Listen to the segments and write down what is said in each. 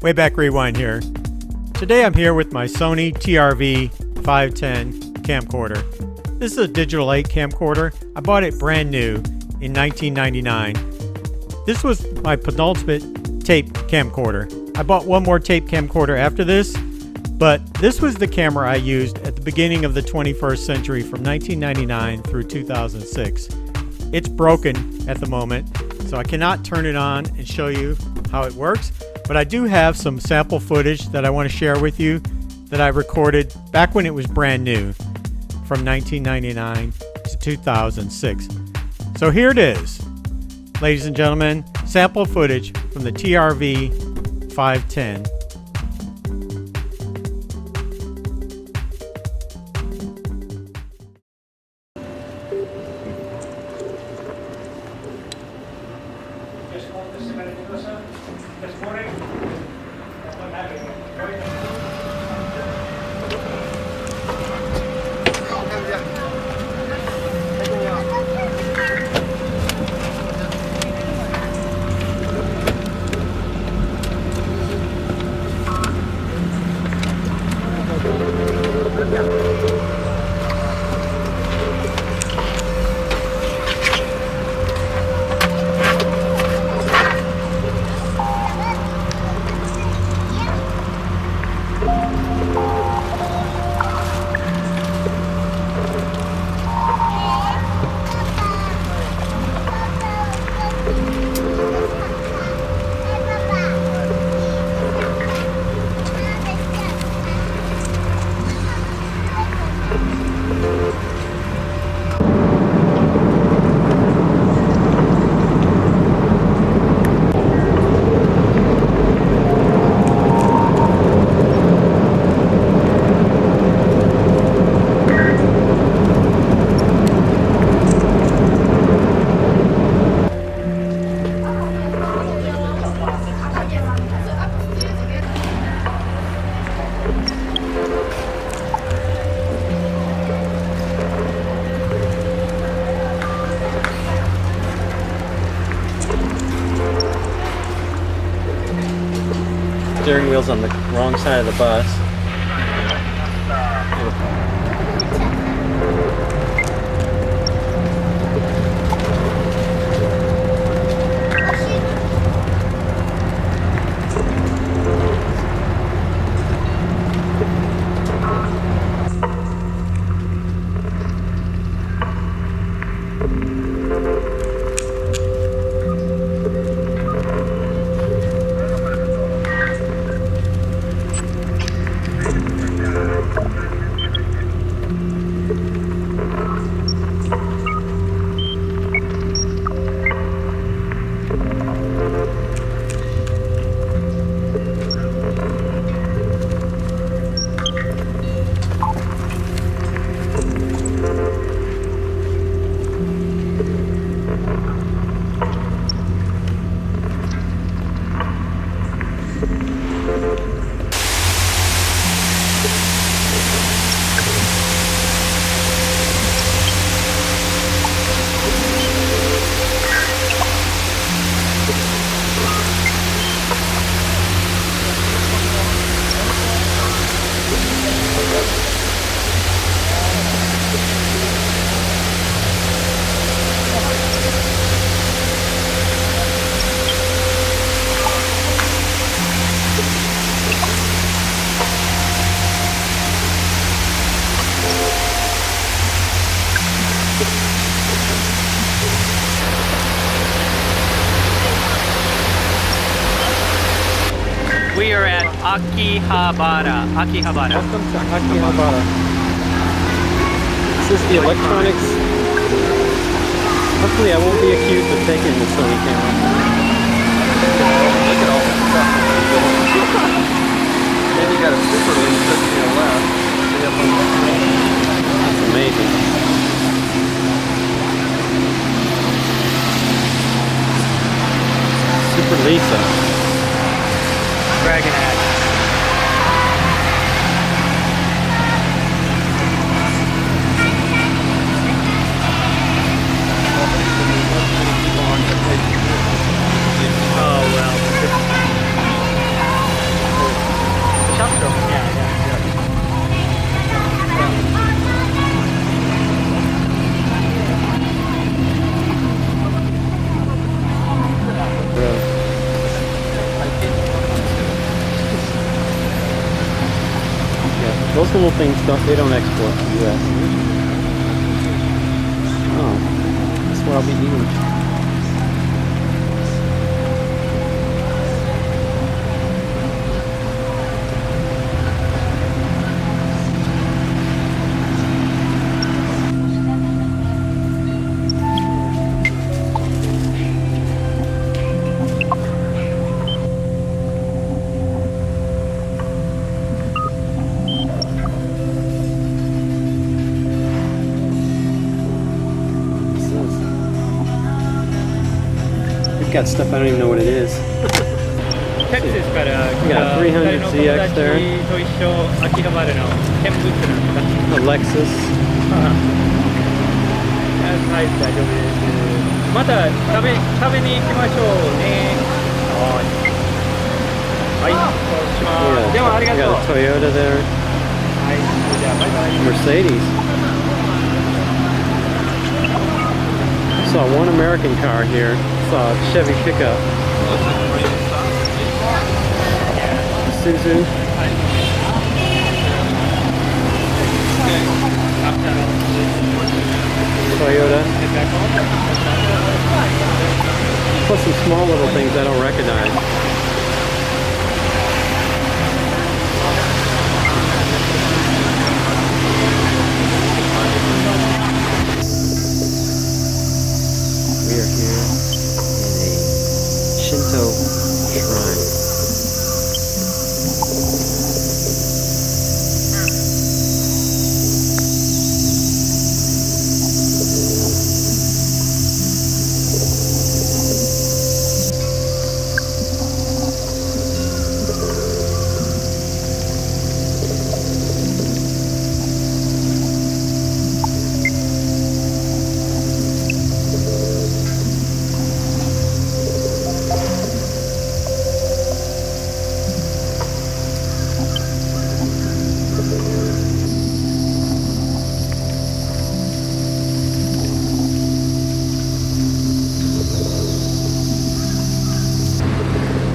Way Back Rewind here. Today I'm here with my Sony TRV-510 camcorder. This is a digital 8 camcorder. I bought it brand new in 1999. This was my penultimate tape camcorder. I bought one more tape camcorder after this, but this was the camera I used at the beginning of the 21st century from 1999 through 2006. It's broken at the moment, so I cannot turn it on and show you how it works, but I do have some sample footage that I want to share with you that I recorded back when it was brand new from 1999 to 2006. So here it is, ladies and gentlemen, sample footage from the TRV-510. Steering wheel's on the wrong side of the bus. We are at Akihabara. Welcome to Akihabara. This is the electronics. Hopefully I won't be accused of taking the Sony camera. Look at all that stuff. Then you got a super lead sitting to your left. That's amazing. Super Lisa. Dragon Axe. Oh, well. Those little things they don't export to the US. Oh, that's what I'll be eating. Got stuff I don't even know what it is. Texas から We got a 300ZX there. と一緒秋葉原の見物なんだ。 A Lexus. はい、大丈夫です。また食べに行きましょうね。はい。はい、そうします。ではありがとう。We got a Toyota there. はい、じゃあバイバイ。 Mercedes. Saw one American car here. Saw a Chevy pickup. Suzu. Toyota. Plus some small little things I don't recognize. We are here in a Shinto shrine.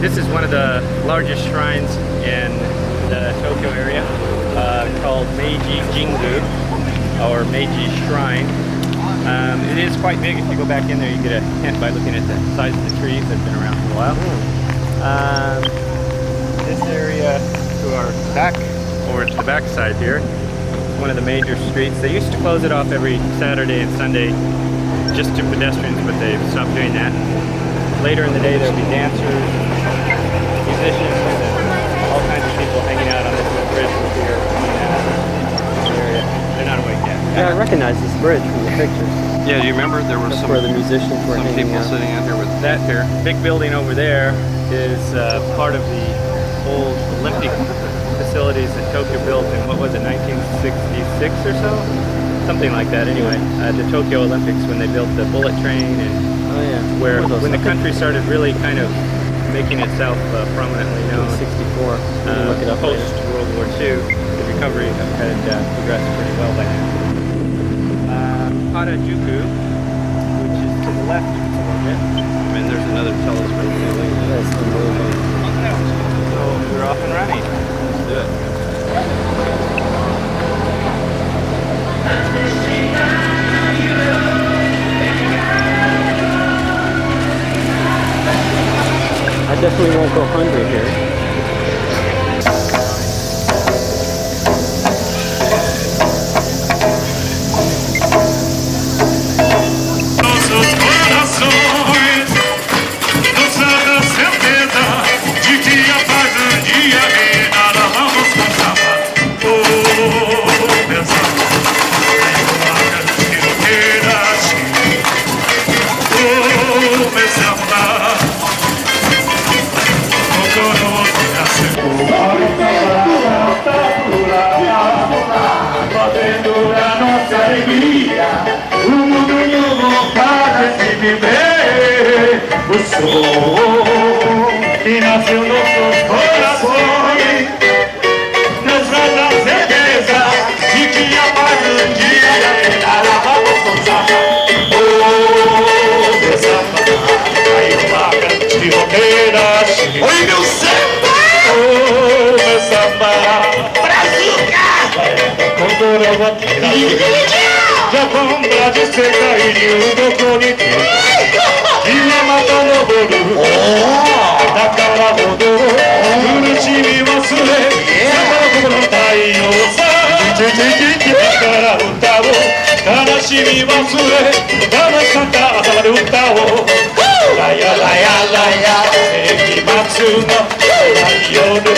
This is one of the largest shrines in the Tokyo area, called Meiji Jingu, or Meiji Shrine. It is quite big. If you go back in there, you get a hint by looking at the size of the trees. They've been around for a while. This area to our back, over to the back side here, is one of the major streets. They used to close it off every Saturday and Sunday just to pedestrians, but they've stopped doing that. Later in the day, there'll be dancers, musicians, and all kinds of people hanging out on this little bridge here coming out of this area. They're not awake yet. Yeah, I recognize this bridge from the pictures. Yeah, do you remember there were That's some, where the musicians were some hanging people out. sitting out here with That big building over there is part of the old Olympic facilities that Tokyo built in, what was it, 1966 or so? Something like that anyway. The Tokyo Olympics, when they built the bullet train, and Oh yeah. where What were those? when the country started really kind of making itself prominently known. 64. Look it up Post later. World War II, the recovery had progressed pretty well by now. Harajuku, which is to the left a little bit. I mean, there's another telescope building. That's unbelievable. So we're off and running. Let's do it. I definitely won't go hungry here. Nossos corações nos dá certeza de que a paz um dia reinará. Vamos com samba, oh, meu samba, oh, meu samba, fazendo a nossa alegria, mundo novo para se viver. O sol que nasceu nossos corações nos dá a certeza de que a paz um dia reinará. Vamos com samba, oh, meu samba, aí uma grande rodeira. Oi, meu samba, oh, meu samba, brazuca, は照らすジャパンブラジル世界中どこにて日はまた昇るだから踊ろう苦しみ忘れ心の太陽さだから歌おう悲しみ忘れ騙された朝まで歌おうラヤラヤラヤ世紀末の夜